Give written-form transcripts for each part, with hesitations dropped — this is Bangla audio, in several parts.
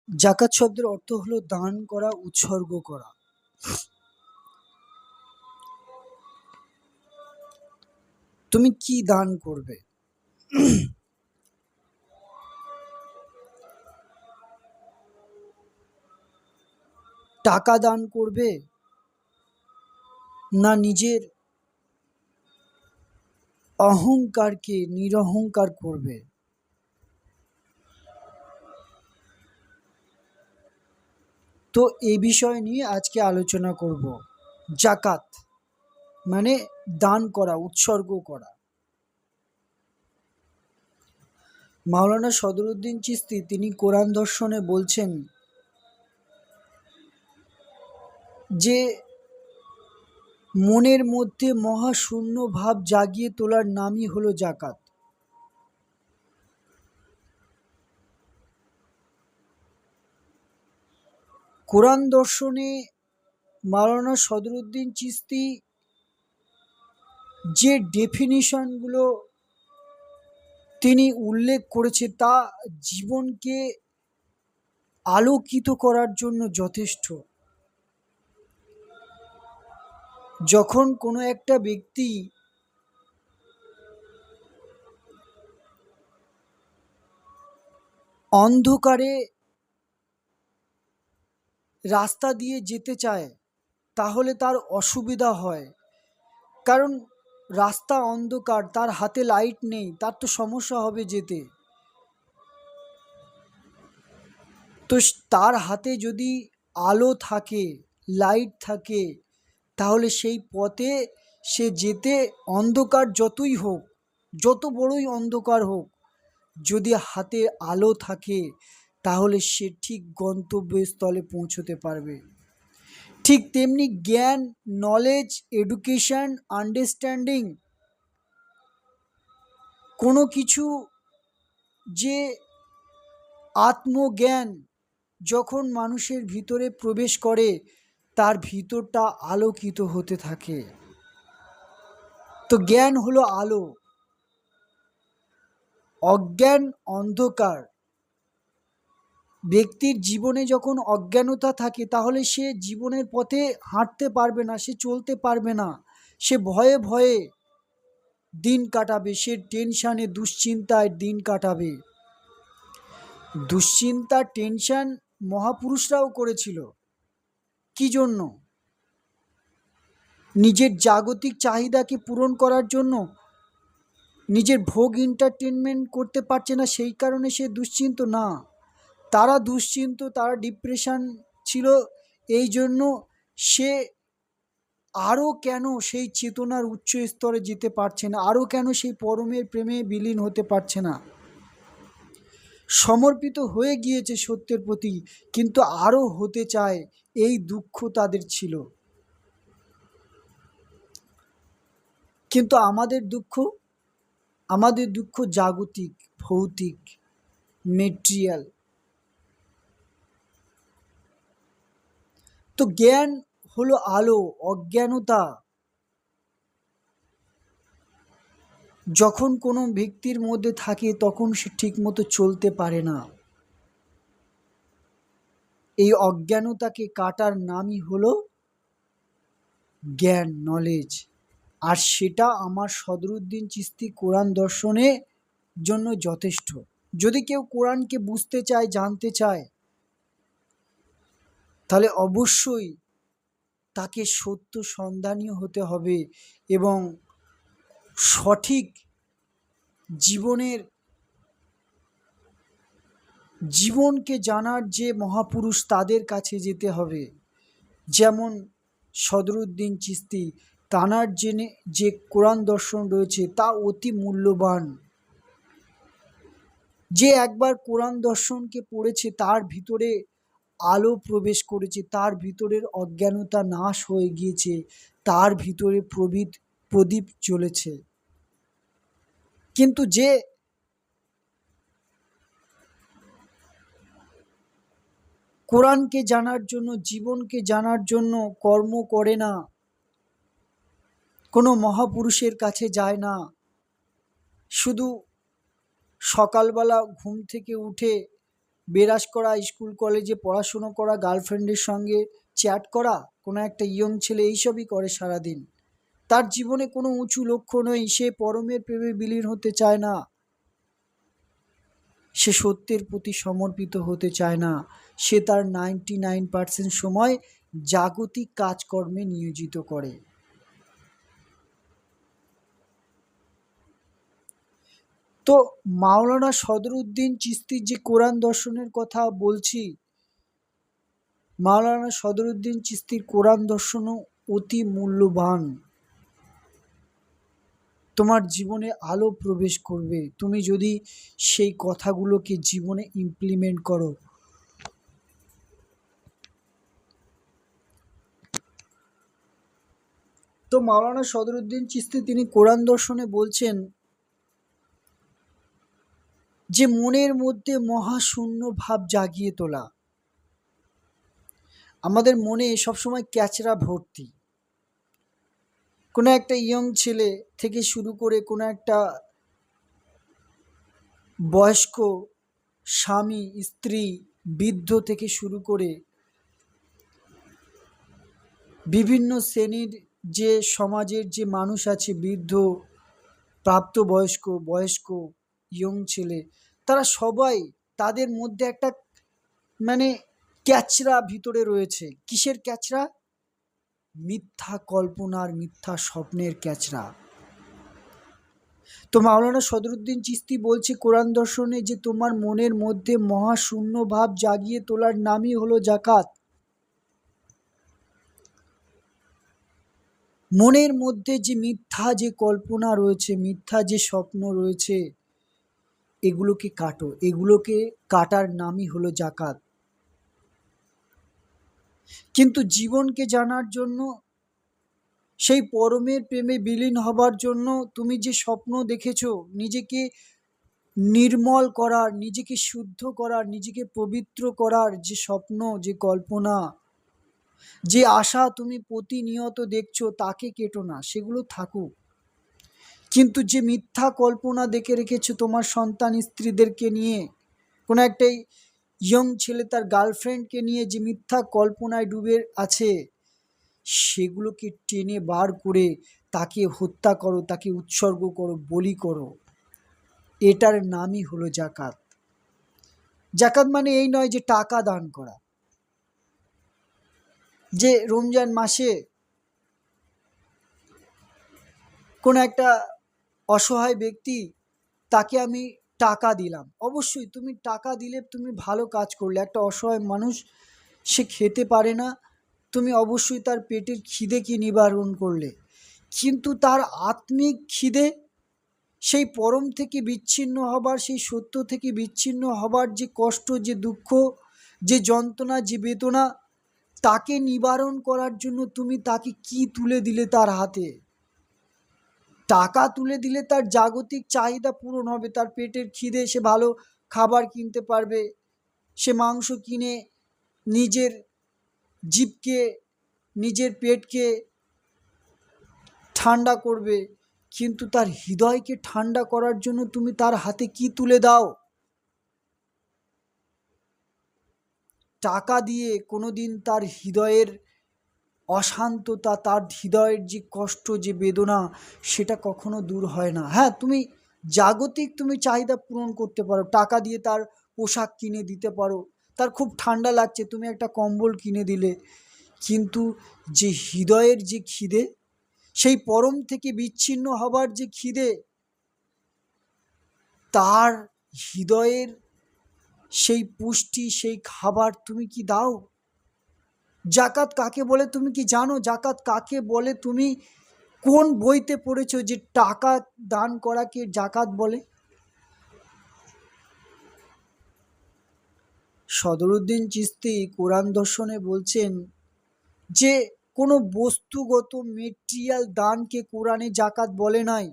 জাকাত শব্দের অর্থ হলো দান করা, উৎসর্গ করা। তুমি কি দান করবে? টাকা দান করবে, না নিজের অহংকারকে নিরহংকার করবে? তো এই বিষয় নিয়ে আজকে আলোচনা করব। জাকাত মানে দান করা, উৎসর্গ করা। মাওলানা সদরুদ্দীন চিশতি তিনি কোরআন দর্শনে বলছেন যে মনের মধ্যে মহাশূন্য ভাব জাগিয়ে তোলার নামই হলো জাকাত। কোরআন দর্শনে মাওলানা সদরুদ্দীন চিশতি যে ডেফিনিশনগুলো তিনি উল্লেখ করেছে তা জীবনকে আলোকিত করার জন্য যথেষ্ট। যখন কোনো একটা ব্যক্তি অন্ধকারে রাস্তা দিয়ে যেতে চায় তাহলে তার অসুবিধা হয়, কারণ রাস্তা অন্ধকার, তার হাতে লাইট নেই, তার তো সমস্যা হবে যেতে। তো তার হাতে যদি আলো থাকে, লাইট থাকে, তাহলে সেই পথে সে যেতে, অন্ধকার যতই হোক, যত বড়ই অন্ধকার হোক, যদি হাতে আলো থাকে তাহলে সে ঠিক গন্তব্যস্থলে পৌঁছতে পারবে। ঠিক তেমনি জ্ঞান, নলেজ, এডুকেশন, আন্ডারস্ট্যান্ডিং, কোনো কিছু যে আত্মজ্ঞান যখন মানুষের ভিতরে প্রবেশ করে তার ভিতরটা আলোকিত হতে থাকে। তো জ্ঞান হলো আলো, অজ্ঞান অন্ধকার। ব্যক্তির জীবনে যখন অজ্ঞানতা থাকে তাহলে সে জীবনের পথে হাঁটতে পারবে না, সে চলতে পারবে না, সে ভয়ে ভয়ে দিন কাটাবে, সে টেনশানে দুশ্চিন্তায় দিন কাটাবে। দুশ্চিন্তা, টেনশন মহাপুরুষরাও করেছিল। কি জন্য? নিজের জাগতিক চাহিদাকে পূরণ করার জন্য। নিজের ভোগ এন্টারটেনমেন্ট করতে পারছে না সেই কারণে সে দুশ্চিন্ত না, তারা দুশ্চিন্ত, তারা ডিপ্রেশন ছিল। এই জন্য সে আরও কেন সেই চেতনার উচ্চ স্তরে যেতে পারছে না, আরও কেন সেই পরমের প্রেমে বিলীন হতে পারছে না। সমর্পিত হয়ে গিয়েছে সত্যের প্রতি, কিন্তু আরও হতে চায়, এই দুঃখ তাদের ছিল। কিন্তু আমাদের দুঃখ জাগতিক, ভৌতিক, মেটেরিয়াল। তো জ্ঞান হলো আলো, অজ্ঞানতা যখন কোনো ব্যক্তির মধ্যে থাকে তখন সে ঠিকমতো চলতে পারে না। এই অজ্ঞানতাকে কাটার নামই হলো জ্ঞান, নলেজ। আর সেটা আমার সদরুদ্দীন চিশতি কোরআন দর্শনের জন্য যথেষ্ট। যদি কেউ কোরআনকে বুঝতে চায়, জানতে চায়, তাহলে অবশ্যই তাকে সত্য সন্ধানী হতে হবে এবং সঠিক জীবনকে জানার যে মহাপুরুষ তাদের কাছে যেতে হবে। যেমন সদরুদ্দীন চিশতি, তানার যে কোরআন দর্শন রয়েছে তা অতি মূল্যবান। যে একবার কোরআন দর্শনকে পড়েছে তার ভিতরে আলো প্রবেশ করেছে, তার ভিতরের অজ্ঞানতা নাশ হয়ে গিয়েছে, তার ভিতরে প্রদীপ জ্বলেছে। কিন্তু যে কোরআনকে জানার জন্য, জীবনকে জানার জন্য কর্ম করে না, কোনো মহাপুরুষের কাছে যায় না, শুধু সকালবেলা ঘুম থেকে উঠে বেরাস করা, স্কুল কলেজে পড়াশুনো করা, গার্লফ্রেন্ডের সঙ্গে চ্যাট করা, কোনো একটা ইয়ং ছেলে এইসবই করে সারাদিন। তার জীবনে কোনো উঁচু লক্ষ্য নেই, সে পরমের প্রেমে বিলীন হতে চায় না, সে সত্যের প্রতি সমর্পিত হতে চায় না, সে তার 99% সময় জাগতিক কাজকর্মে নিয়োজিত করে। তো মাওলানা সদরুদ্দীন চিশতির যে কোরআন দর্শনের কথা বলছি, মাওলানা সদরুদ্দীন চিশতির কোরআন দর্শনও অতি মূল্যবান। তোমার জীবনে আলো প্রবেশ করবে তুমি যদি সেই কথাগুলোকে জীবনে ইমপ্লিমেন্ট করো। তো মাওলানা সদরুদ্দীন চিশতি তিনি কোরআন দর্শনে বলছেন যে মনের মধ্যে মহাশূন্য ভাব জাগিয়ে তোলা। আমাদের মনে সবসময় ক্যাচরা ভর্তি। কোনো একটা ইয়ং ছেলে থেকে শুরু করে কোনো একটা বয়স্ক স্বামী স্ত্রী, বৃদ্ধ থেকে শুরু করে বিভিন্ন শ্রেণীর যে সমাজের যে মানুষ আছে, বৃদ্ধ, প্রাপ্তবয়স্ক, বয়স্ক, ইয়ং ছেলে, তারা সবাই তাদের মধ্যে একটা মানে ক্যাচরা ভিতরে রয়েছে। কিসের ক্যাচরা? মিথ্যা কল্পনার, মিথ্যা স্বপ্নের ক্যাচরা। তো মাওলানা সদরুদ্দীন চিশতি বলছে কোরআন দর্শনে যে তোমার মনের মধ্যে মহাশূন্য ভাব জাগিয়ে তোলার নামই হলো জাকাত। মনের মধ্যে যে মিথ্যা যে কল্পনা রয়েছে, মিথ্যা যে স্বপ্ন রয়েছে, এগুলোকে কাটো। এগুলোকে কাটার নামই হলো জাকাত। কিন্তু জীবনকে জানার জন্য, সেই পরমের প্রেমে বিলীন হবার জন্য তুমি যে স্বপ্ন দেখেছো, নিজেকে নির্মল করার, নিজেকে শুদ্ধ করার, নিজেকে পবিত্র করার যে স্বপ্ন, যে কল্পনা, যে আশা তুমি প্রতিনিয়ত দেখছো, তাকে কেটো না, সেগুলো থাকুক। কিন্তু যে মিথ্যা কল্পনা দেখে রেখেছো তোমার সন্তান স্ত্রীদেরকে নিয়ে, কোনো একটা ইয়ং ছেলে তার গার্লফ্রেন্ডকে নিয়ে যে মিথ্যা কল্পনায় ডুবে আছে, সেগুলোকে টেনে বার করে তাকে হত্যা করো, তাকে উৎসর্গ করো, বলি করো। এটার নামই হলো জাকাত। জাকাত মানে এই নয় যে টাকা দান করা, যে রমজান মাসে কোনো একটা অসহায় ব্যক্তি, তাকে আমি টাকা দিলাম। অবশ্যই তুমি টাকা দিলে তুমি ভালো কাজ করলে। একটা অসহায় মানুষ, সে খেতে পারে না, তুমি অবশ্যই তার পেটের খিদেকে নিবারণ করলে। কিন্তু তার আত্মিক খিদে, সেই পরম থেকে বিচ্ছিন্ন হবার, সেই সত্য থেকে বিচ্ছিন্ন হবার যে কষ্ট, যে দুঃখ, যে যন্ত্রণা, যে বেদনা, তাকে নিবারণ করার জন্য তুমি তাকে কি তুলে দিলে তার হাতে? টাকা তুলে দিলে তার জাগতিক চাহিদা পূরণ হবে, তার পেটের খিদে, সে ভালো খাবার কিনতে পারবে, সে মাংস কিনে নিজের জিভকে, নিজের পেটকে ঠান্ডা করবে। কিন্তু তার হৃদয়কে ঠান্ডা করার জন্য তুমি তার হাতে কি তুলে দাও? টাকা দিয়ে কোনোদিন তার হৃদয়ের অশান্ততা, তার হৃদয়ের যে কষ্ট, যে বেদনা, সেটা কখনো দূর হয় না। হ্যাঁ, তুমি জাগতিক তুমি চাহিদা পূরণ করতে পারো, টাকা দিয়ে তার পোশাক কিনে দিতে পারো, তার খুব ঠান্ডা লাগছে, তুমি একটা কম্বল কিনে দিলে। কিন্তু যে হৃদয়ের যে খিদে, সেই পরম থেকে বিচ্ছিন্ন হবার যে খিদে, তার হৃদয়ের সেই পুষ্টি, সেই খাবার তুমি কি দাও? জাকাত কাকে বলে তুমি কি জানো? জাকাত কাকে বলে তুমি কোন বইতে পড়েছো যে টাকা দান করাকে জাকাত বলে? সদরুদ্দীন চিশতি কোরআন দর্শনে বলছেন যে কোনো বস্তুগত মেটেরিয়াল দানকে কোরআনে জাকাত বলে নাই।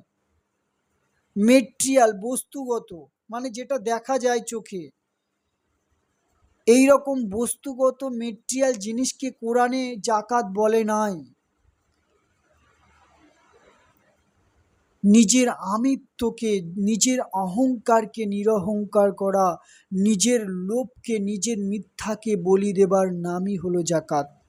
মেটেরিয়াল, বস্তুগত মানে যেটা দেখা যায় চোখে, এই রকম বস্তুগত মেটেরিয়াল জিনিসকে কোরআনে জাকাত বলে নাই। নিজের আমিত্বকে, নিজের অহংকারকে নিরহংকার করা, নিজের লোভকে, নিজের মিথ্যাকে বলি দেবার নামই হলো জাকাত।